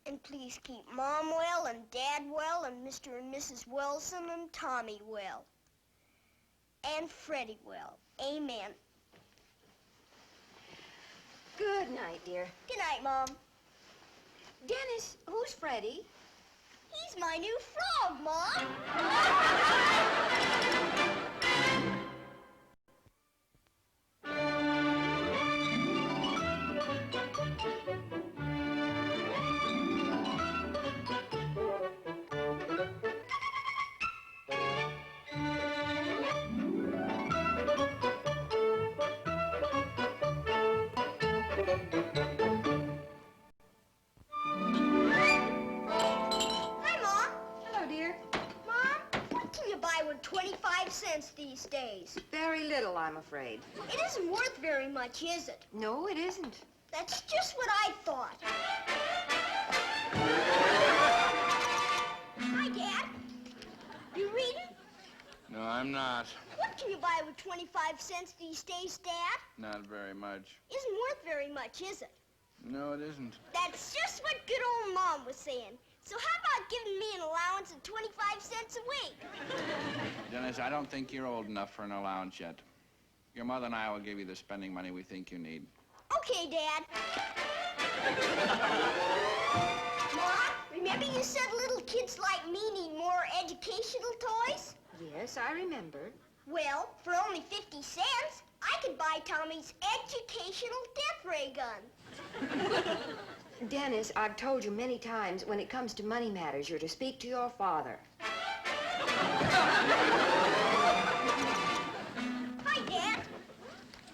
And please keep Mom well and Dad well and Mr. and Mrs. Wilson and Tommy well. And Freddie well. Amen. Good night, dear. Good night, Mom. Dennis, who's Freddie? He's my new frog, Mom. These days. Very little, I'm afraid. It isn't worth very much, is it? No, it isn't. That's just what I thought. Hi, Dad. You reading? No, I'm not. What can you buy with 25 cents these days, Dad? Not very much. Isn't worth very much, is it? No, it isn't. That's just what good old Mom was saying. So how about giving me an allowance of 25 cents a week? Dennis, I don't think you're old enough for an allowance yet. Your mother and I will give you the spending money we think you need. Okay, Dad. Mom, remember you said little kids like me need more educational toys? Yes, I remember. Well, for only 50 cents, I could buy Tommy's educational death ray gun. Dennis, I've told you many times, when it comes to money matters, you're to speak to your father. Hi, Dad.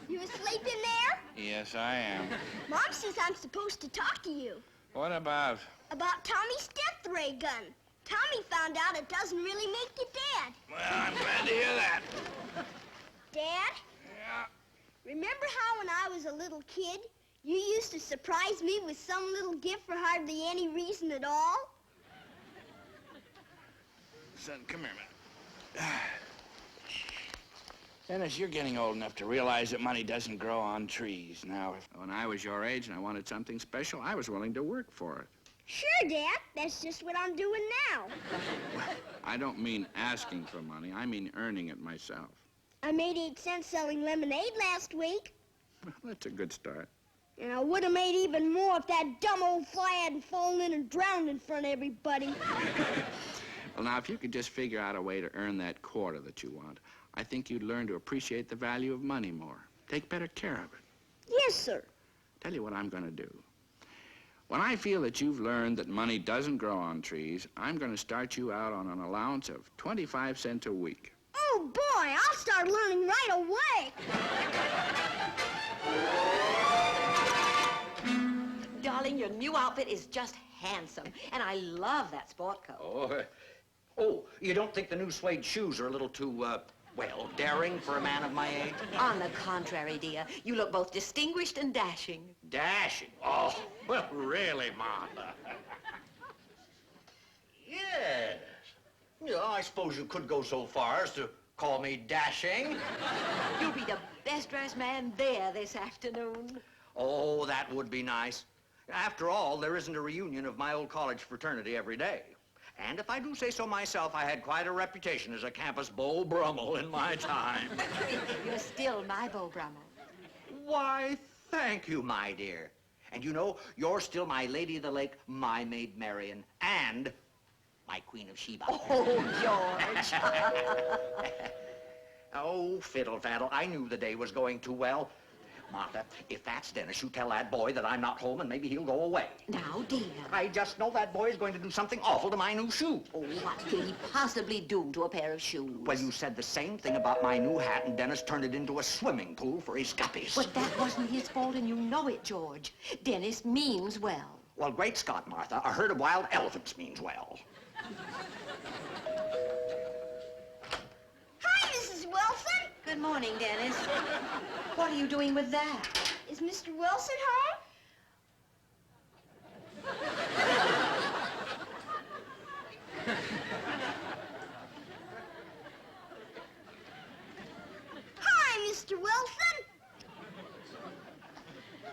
You asleep in there? Yes, I am. Mom says I'm supposed to talk to you. What about? About Tommy's death ray gun. Tommy found out it doesn't really make you dead. Well, I'm glad to hear that. Dad? Yeah? Remember how when I was a little kid, you used to surprise me with some little gift for hardly any reason at all? Son, come here a minute. Dennis, you're getting old enough to realize that money doesn't grow on trees. Now, when I was your age and I wanted something special, I was willing to work for it. Sure, Dad. That's just what I'm doing now. Well, I don't mean asking for money. I mean earning it myself. I made 8 cents selling lemonade last week. Well, that's a good start. And I would have made even more if that dumb old fly hadn't fallen in and drowned in front of everybody. Well, now, if you could just figure out a way to earn that quarter that you want, I think you'd learn to appreciate the value of money more. Take better care of it. Yes, sir. Tell you what I'm going to do. When I feel that you've learned that money doesn't grow on trees, I'm going to start you out on an allowance of 25 cents a week. Oh, boy, I'll start learning right away. Darling, your new outfit is just handsome, and I love that sport coat. Oh, you don't think the new suede shoes are a little too, well, daring for a man of my age? On the contrary, dear, you look both distinguished and dashing. Dashing? Oh, well, really, Martha. Yes. Yeah, I suppose you could go so far as to call me dashing. You'll be the best-dressed man there this afternoon. Oh, that would be nice. After all, there isn't a reunion of my old college fraternity every day. And if I do say so myself, I had quite a reputation as a campus Beau Brummel in my time. You're still my Beau Brummel. Why, thank you, my dear. And you know, you're still my Lady of the Lake, my Maid Marian, and my Queen of Sheba. Oh, George. Oh, fiddle-faddle, I knew the day was going too well. Martha, if that's Dennis, you tell that boy that I'm not home and maybe he'll go away. Now, dear. I just know that boy is going to do something awful to my new shoe. Oh, what could he possibly do to a pair of shoes? Well, you said the same thing about my new hat, and Dennis turned it into a swimming pool for his guppies. But that wasn't his fault, and you know it, George. Dennis means well. Well, great Scott, Martha, a herd of wild elephants means well. Hi, Mrs. Wilson. Good morning, Dennis. What are you doing with that? Is Mr. Wilson home? Hi, Mr. Wilson.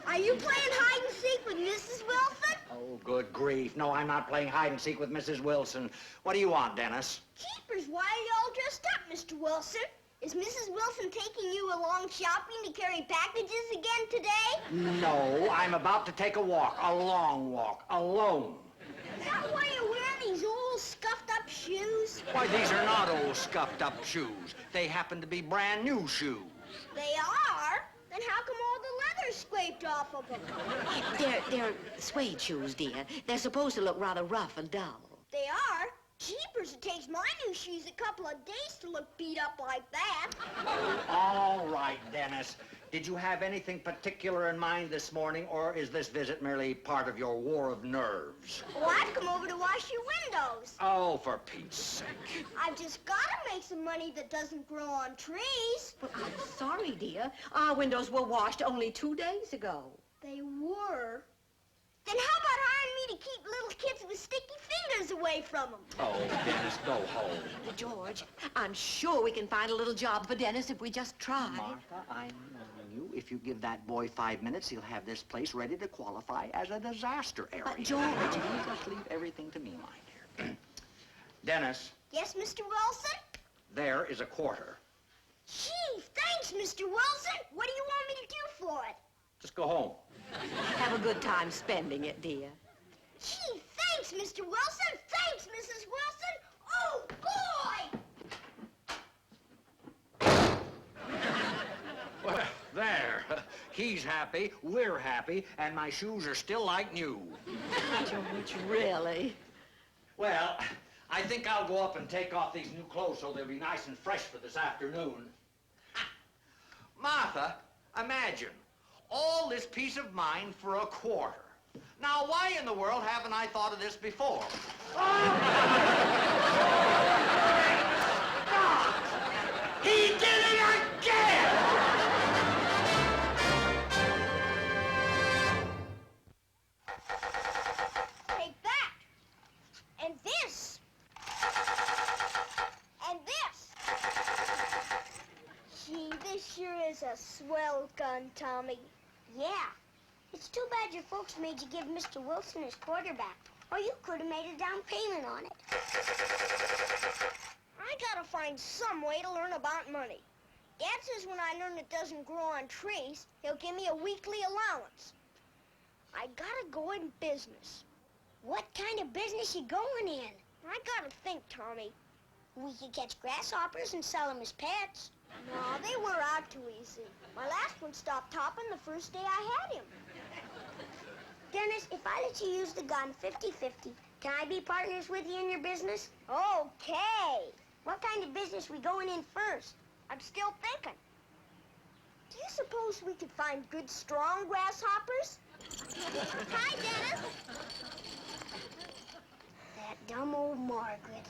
Are you playing hide and seek with Mrs. Wilson? Oh, good grief. No, I'm not playing hide and seek with Mrs. Wilson. What do you want, Dennis? Jeepers, why are you all dressed up, Mr. Wilson? Is Mrs. Wilson taking you along shopping to carry packages again today? No, I'm about to take a walk, a long walk, alone. Is that why you're wearing these old scuffed-up shoes? Why, these are not old scuffed-up shoes. They happen to be brand new shoes. They are? Then how come all the leather's scraped off of them? They're suede shoes, dear. They're supposed to look rather rough and dull. They are? Jeepers, it takes my new shoes a couple of days to look beat up like that. All right, Dennis. Did you have anything particular in mind this morning, or is this visit merely part of your war of nerves? Well, I've come over to wash your windows. Oh, for Pete's sake. I've just got to make some money that doesn't grow on trees. Well, I'm sorry, dear. Our windows were washed only 2 days ago. They were? Then how about hiring me to keep little kids with sticky fingers away from them? Oh, Dennis, go home. George, I'm sure we can find a little job for Dennis if we just try. Martha, I'm warning you. If you give that boy 5 minutes, he'll have this place ready to qualify as a disaster area. George. You just leave everything to me, my dear. Dennis, Yes, Mr. Wilson? there is a quarter. Gee, thanks, Mr. Wilson. What do you want me to do for it? Just go home. Have a good time spending it, dear. Gee, thanks, Mr. Wilson. Thanks, Mrs. Wilson. Oh, boy! Well, there. He's happy, we're happy, and my shoes are still like new. George, really? Well, I think I'll go up and take off these new clothes so they'll be nice and fresh for this afternoon. Martha, imagine, all this peace of mind for a quarter. Now, why in the world haven't I thought of this before? He did it again! Take that. And this. And this. Gee, this sure is a swell gun, Tommy. Yeah. It's too bad your folks made you give Mr. Wilson his quarterback, or you could have made a down payment on it. I gotta find some way to learn about money. Dad says when I learn it doesn't grow on trees, he'll give me a weekly allowance. I gotta go in business. What kind of business you going in? I gotta think, Tommy. We could catch grasshoppers and sell them as pets. No, they wear out too easy. My last one stopped hopping the first day I had him. Dennis, if I let you use the gun 50-50, can I be partners with you in your business? Okay. What kind of business we going in first? I'm still thinking. Do you suppose we could find good, strong grasshoppers? Hi, Dennis. That dumb old Margaret.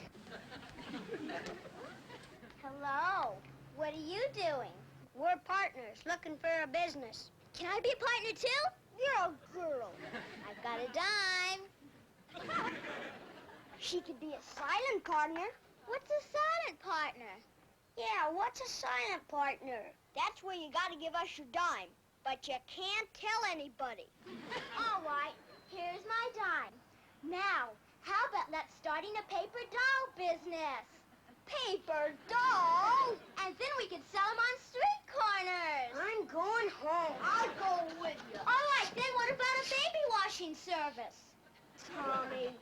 Hello. What are you doing? We're partners looking for a business. Can I be a partner too? You're a girl. I've got a dime. She could be a silent partner. What's a silent partner? Yeah, what's a silent partner? That's where you gotta give us your dime. But you can't tell anybody. All right, here's my dime. Now, how about let's starting a paper doll business? Paper dolls? And then we could sell them on street corners. I'm going home. I'll go with you. All right, then what about a baby washing service? Tommy.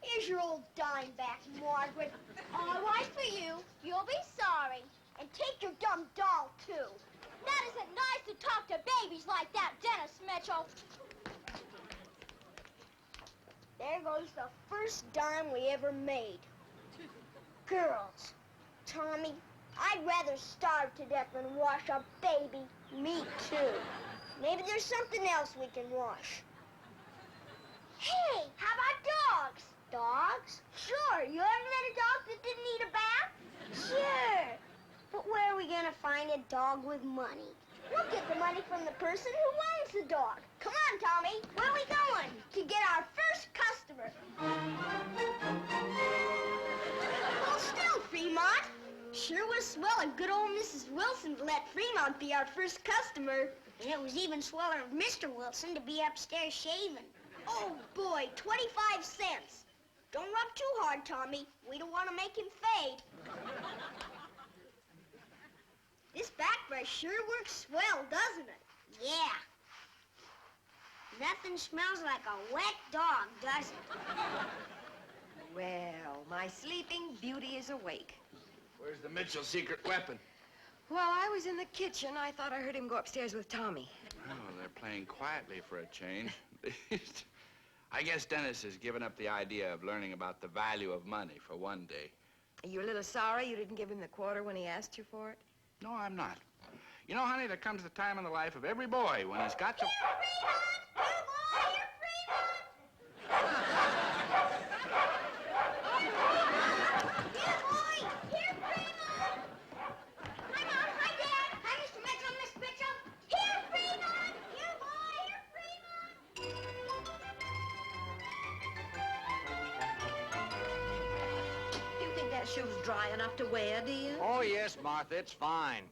Here's your old dime back, Margaret. All right for you. You'll be sorry. And take your dumb doll, too. That isn't nice to talk to babies like that, Dennis Mitchell. There goes the first dime we ever made. Girls, Tommy, I'd rather starve to death than wash a baby. Me too. Maybe there's something else we can wash. Hey, how about dogs? Dogs? Sure. You ever met a dog that didn't need a bath? Sure. But where are we gonna find a dog with money? We'll get the money from the person who owns the dog. Come on, Tommy. Where are we going? To get our first customer. Well, still, Fremont. Sure was swell and good old Mrs. Wilson to let Fremont be our first customer. And it was even sweller of Mr. Wilson to be upstairs shaving. Oh, boy, 25 cents. Don't rub too hard, Tommy. We don't want to make him fade. This back brush sure works swell, doesn't it? Yeah. Nothing smells like a wet dog, does it? Well, my sleeping beauty is awake. Where's the Mitchell secret weapon? While I was in the kitchen, I thought I heard him go upstairs with Tommy. Oh, they're playing quietly for a change. I guess Dennis has given up the idea of learning about the value of money for one day. Are you a little sorry you didn't give him the quarter when he asked you for it? No, I'm not. You know, honey, there comes the time in the life of every boy when he's got to... Shoes dry enough to wear, do you? Oh, yes, Martha, it's fine.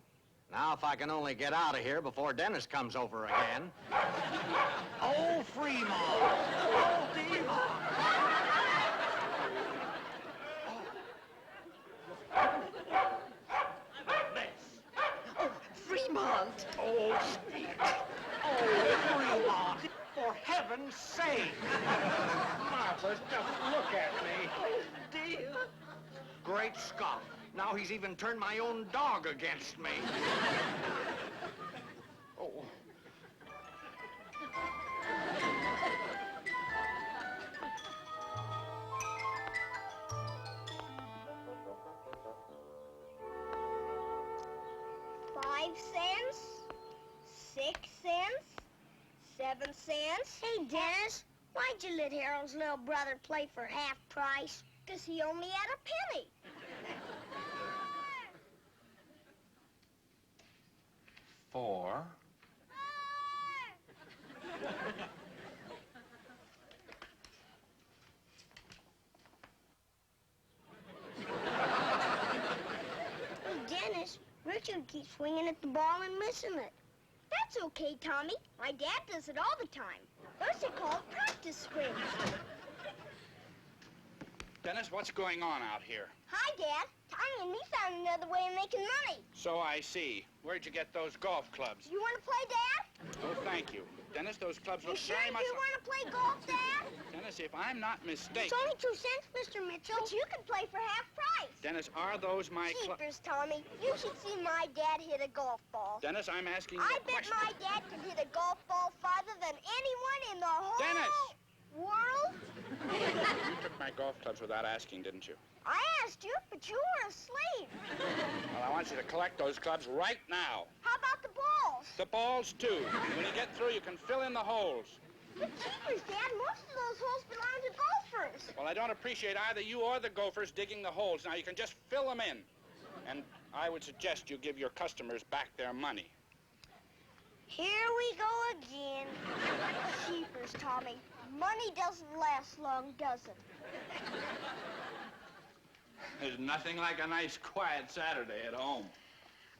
Now, if I can only get out of here before Dennis comes over again. Oh, Fremont! Oh, Fremont! Oh, Fremont! Oh, Steve! Oh, Fremont! For heaven's sake! Martha, just look at me. Oh, dear. Great Scott! Now he's even turned my own dog against me. Oh. $5, 6 cents, 7 cents. Hey, Dennis, why'd you let Harold's little brother play for half price? 'Cause he only had a penny. $4. Hey, Dennis, Richard keeps swinging at the ball and missing it. That's okay, Tommy. My dad does it all the time. Those are called practice swings. Dennis, what's going on out here? Hi, Dad. Tommy and me found another way of making money. So I see. Where'd you get those golf clubs? You want to play, Dad? Oh, thank you. Dennis, those clubs You look sure very much... you want to play golf, Dad? Dennis, if I'm not mistaken... It's only 2 cents, Mr. Mitchell. But you can play for half price. Dennis, are those my clubs? Keepers, Tommy. You should see my dad hit a golf ball. Dennis, I'm asking you I a bet question. my dad can hit a golf ball farther than anyone in the whole Dennis! world. You took my golf clubs without asking, didn't you? I asked you, but you were asleep. Well, I want you to collect those clubs right now. How about the balls? The balls, too. When you get through, you can fill in the holes. But keepers, Dad, most of those holes belong to golfers. Well, I don't appreciate either you or the gophers digging the holes. Now, you can just fill them in. And I would suggest you give your customers back their money. Here we go again. Keepers, Tommy. Money doesn't last long, does it? There's nothing like a nice, quiet Saturday at home.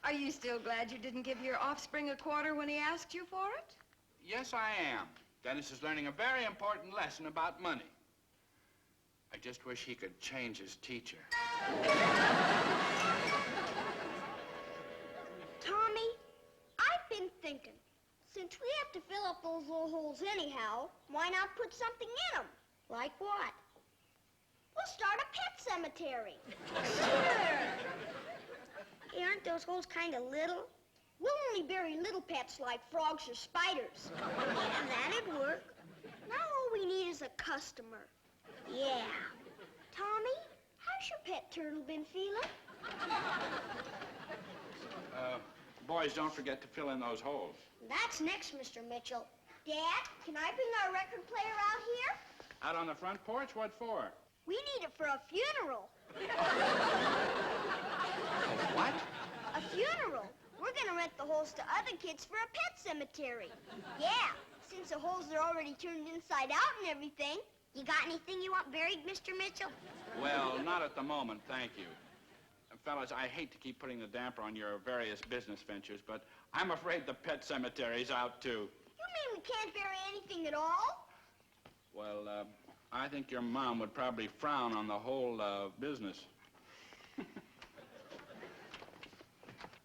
Are you still glad you didn't give your offspring a quarter when he asked you for it? Yes, I am. Dennis is learning a very important lesson about money. I just wish he could change his teacher. Tommy, I've been thinking. Since we have to fill up those little holes anyhow, why not put something in them? Like what? We'll start a pet cemetery. Sure. Hey, aren't those holes kind of little? We'll only bury little pets like frogs or spiders. And that'd work. Now all we need is a customer. Yeah. Tommy, how's your pet turtle been feeling? Boys, don't forget to fill in those holes. That's next, Mr. Mitchell. Dad, can I bring our record player out here? Out on the front porch? What for? We need it for a funeral. What? A funeral. We're gonna rent the holes to other kids for a pet cemetery. Yeah, since the holes are already turned inside out and everything. You got anything you want buried, Mr. Mitchell? Well, not at the moment, thank you. Fellas, I hate to keep putting the damper on your various business ventures, but I'm afraid the pet cemetery's out, too. You mean we can't bury anything at all? Well, I think your mom would probably frown on the whole business.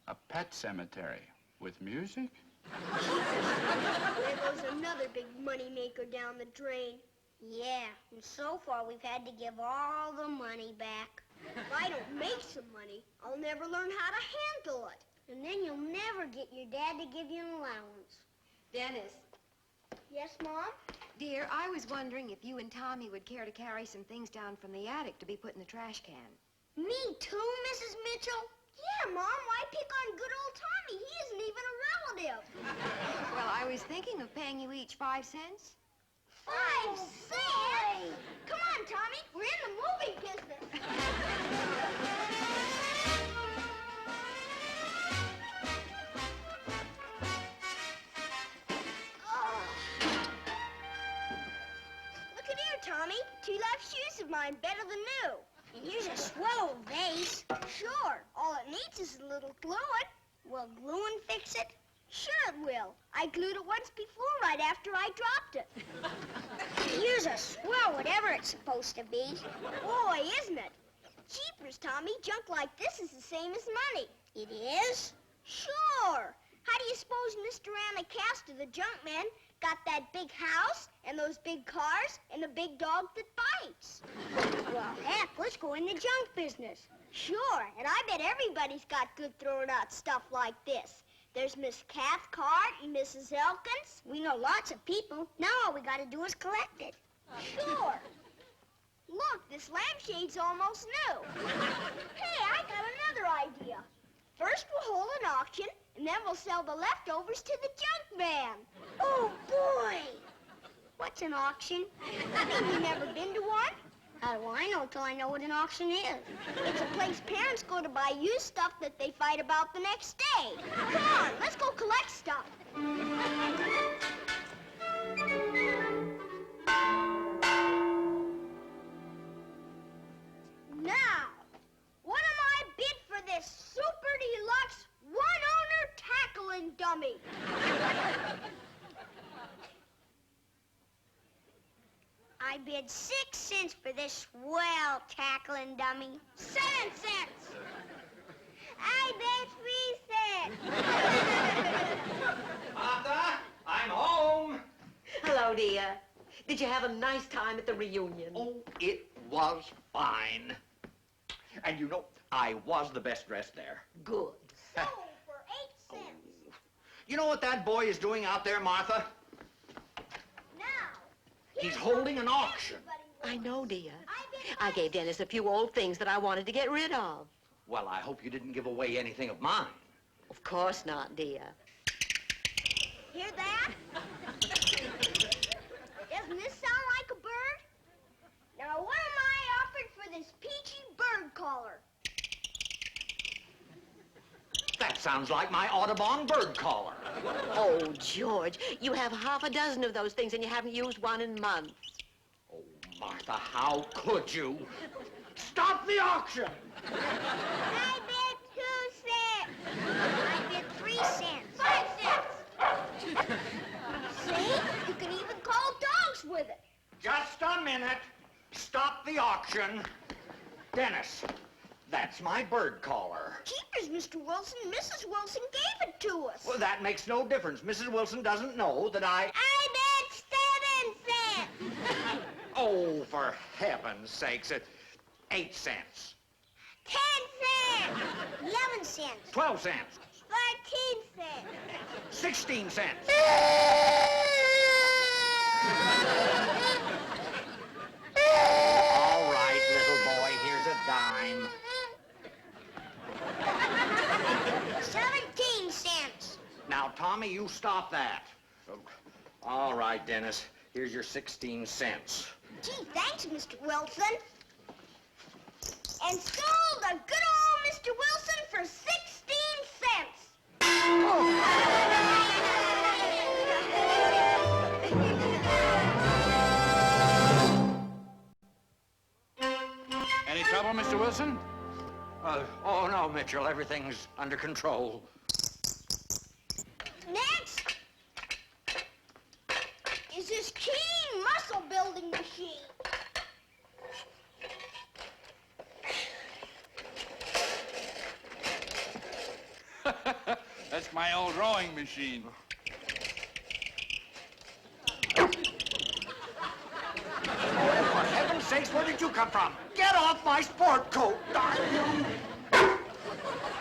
A pet cemetery with music? There goes another big money maker down the drain. Yeah, and so far we've had to give all the money back. If I don't make some money, I'll never learn how to handle it. And then you'll never get your dad to give you an allowance. Dennis, Yes, Mom? dear, I was wondering if you and Tommy would care to carry some things down from the attic to be put in the trash can. Me too, Mrs. Mitchell? Yeah, Mom, why pick on good old Tommy? He isn't even a relative. Well, I was thinking of paying you each 5 cents. 5 cents? Come on, Tommy, we're in the movie business. Look at here, Tommy. 2 left shoes of mine, better than new. And here's a swell vase. Sure, all it needs is a little gluing. Will gluing fix it? Sure it will. I glued it once before, right after I dropped it. Here's a swell, whatever it's supposed to be. Boy, isn't it? Jeepers, Tommy, junk like this is the same as money. It is? Sure. How do you suppose Mr. Anacasta, the junk man, got that big house and those big cars and the big dog that bites? Well, heck, let's go in the junk business. Sure, and I bet everybody's got good throwing out stuff like this. There's Miss Cathcart and Mrs. Elkins. We know lots of people. Now all we gotta do is collect it. Sure. Look, this lampshade's almost new. Hey, I got another idea. First we'll hold an auction, and then we'll sell the leftovers to the junk man. Oh, boy! What's an auction? I mean, you've never been to one? How do I know till I know what an auction is? It's a place parents go to buy used stuff that they fight about the next day. Come on, let's go collect stuff. Now, what am I bid for this super deluxe one-owner tackling dummy? I bid 6 cents for this swell tackling dummy. 7 cents. I bid 3 cents. Martha, I'm home. Hello, dear. Did you have a nice time at the reunion? Oh, it was fine. And you know, I was the best dressed there. Good. So, for 8 cents. You know what that boy is doing out there, Martha? Now, He's holding an auction. I know, dear. I gave Dennis a few old things that I wanted to get rid of. Well, I hope you didn't give away anything of mine. Of course not, dear. Hear that? Doesn't this sound like a bird? Now, what am I offered for this peachy bird collar? That sounds like my Audubon bird collar. Oh, George, you have half a dozen of those things and you haven't used one in months. Oh, Martha, how could you? Stop the auction! I bid 2 cents. I bid 3 cents. 5 cents. See? You can even call dogs with it. Just a minute. Stop the auction. Dennis, that's my bird collar. Jeepers, Mr. Wilson. Mrs. Wilson gave it to us. Well, that makes no difference. Mrs. Wilson doesn't know that I bid 7 cents. Oh, for heaven's sakes, it's 8 cents. 10 cents. 11 cents. 12 cents. 13 cents. 16 cents. All right, little boy, here's a dime. 17 cents. Now, Tommy, you stop that. All right, Dennis, here's your 16 cents. Gee, thanks, Mr. Wilson. And sold a good old Mr. Wilson for 16 cents. Any trouble, Mr. Wilson? Oh, no, Mitchell. Everything's under control. Next is this keen muscle building machine. That's my old rowing machine. For heaven's sakes, where did you come from? Get off my sport coat, darn you!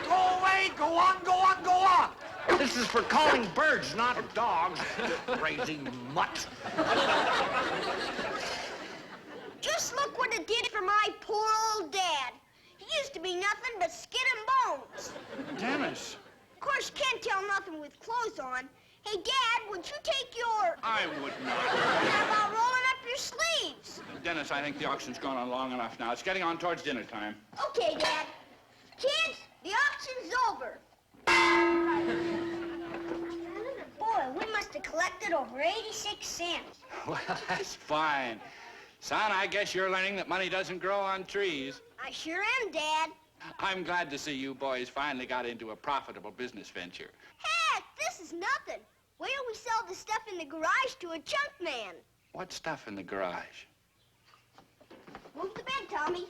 Go away! Go on, go on, go on! This is for calling birds, not dogs. Crazy mutt. Just look what it did for my poor old dad. He used to be nothing but skin and bones. Dennis. Of course, you can't tell nothing with clothes on. Hey, Dad, would you take your... I would not. How about rolling up your sleeves? Dennis, I think the auction's gone on long enough now. It's getting on towards dinner time. Okay, Dad. Kids, the auction's over. Boy, we must have collected over 86 cents. Well, that's fine. Son, I guess you're learning that money doesn't grow on trees. I sure am, Dad. I'm glad to see you boys finally got into a profitable business venture. Heck, this is nothing. Wait till we sell the stuff in the garage to a junk man. What stuff in the garage? Move the bed, Tommy.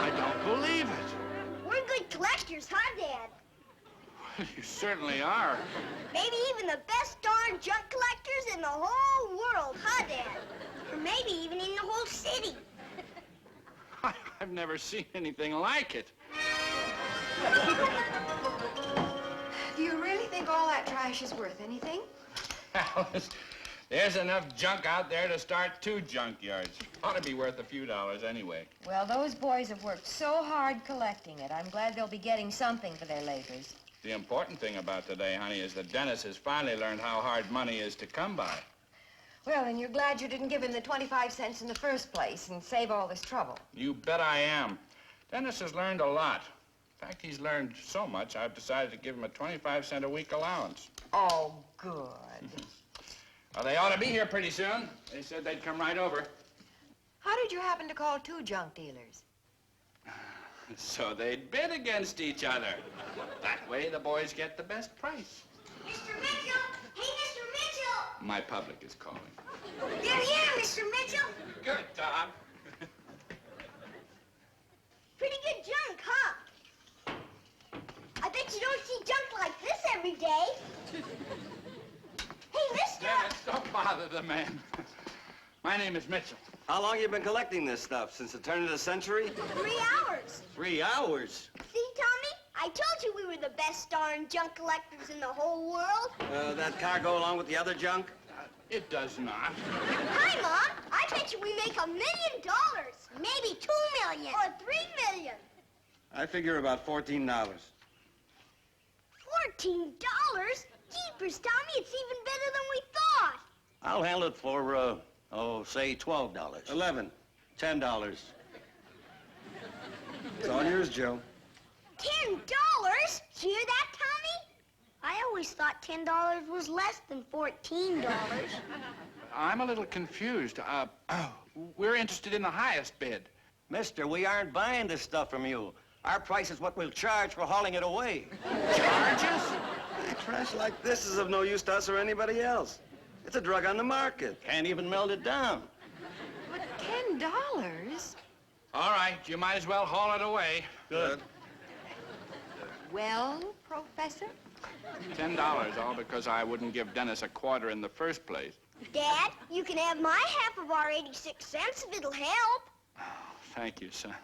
I don't believe it. We're good collectors, huh, Dad? You certainly are. Maybe even the best darn junk collectors in the whole world, huh, Dad? Or maybe even in the whole city. I've never seen anything like it. Do you really think all that trash is worth anything? Alice, there's enough junk out there to start 2 junkyards. Ought to be worth a few dollars anyway. Well, those boys have worked so hard collecting it. I'm glad they'll be getting something for their labors. The important thing about today, honey, is that Dennis has finally learned how hard money is to come by. Well, and you're glad you didn't give him the 25 cents in the first place and save all this trouble. You bet I am. Dennis has learned a lot. In fact, he's learned so much, I've decided to give him a 25-cent a week allowance. Oh, good. Well, they ought to be here pretty soon. They said they'd come right over. How did you happen to call 2 junk dealers? So they'd bid against each other. That way, the boys get the best price. Mr. Mitchell! Hey, Mr. Mitchell! My public is calling. They're here, Mr. Mitchell! Good, Tom. Pretty good junk, huh? I bet you don't see junk like this every day. Hey, mister! Dennis, don't bother the man. My name is Mitchell. How long you been collecting this stuff? Since the turn of the century? 3 hours. 3 hours? See, Tommy? I told you we were the best darn junk collectors in the whole world. That car go along with the other junk? It does not. Hi, Mom. I bet you we make $1 million. Maybe 2 million. Or 3 million. I figure about $14. $14? Jeepers, Tommy, it's even better than we thought. I'll handle it for, say $12. 11. $10. It's all yours, Joe. $10? Did you hear that, Tommy? I always thought $10 was less than $14. I'm a little confused. We're interested in the highest bid. Mister, we aren't buying this stuff from you. Our price is what we'll charge for hauling it away. Charges? Trash like this is of no use to us or anybody else. It's a drug on the market. Can't even melt it down. But $10? All right, you might as well haul it away. Good. Well, Professor? $10, all because I wouldn't give Dennis a quarter in the first place. Dad, you can have my half of our 86 cents if it'll help. Thank you, son.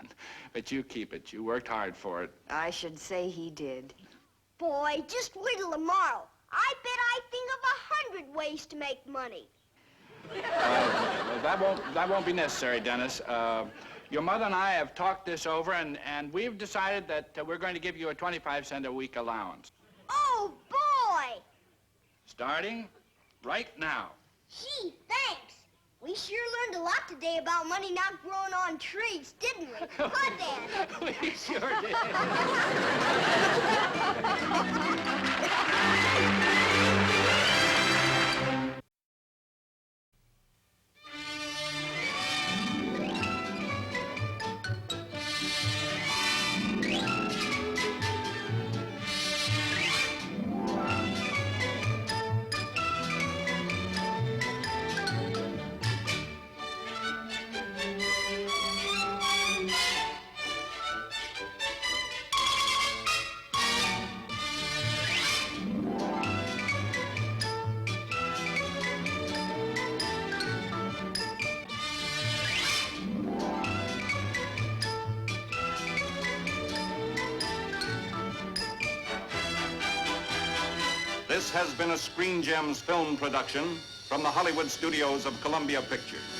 But you keep it. You worked hard for it. I should say he did. Boy, just wait till tomorrow. I bet I think of 100 ways to make money. Well, that won't be necessary, Dennis. Your mother and I have talked this over, and we've decided that we're going to give you a 25-cent a week allowance. Oh, boy! Starting right now. Gee, thanks. We sure learned a lot today about money not growing on trees, didn't we? Huh, Dad? We sure did. This has been a Screen Gems film production from the Hollywood studios of Columbia Pictures.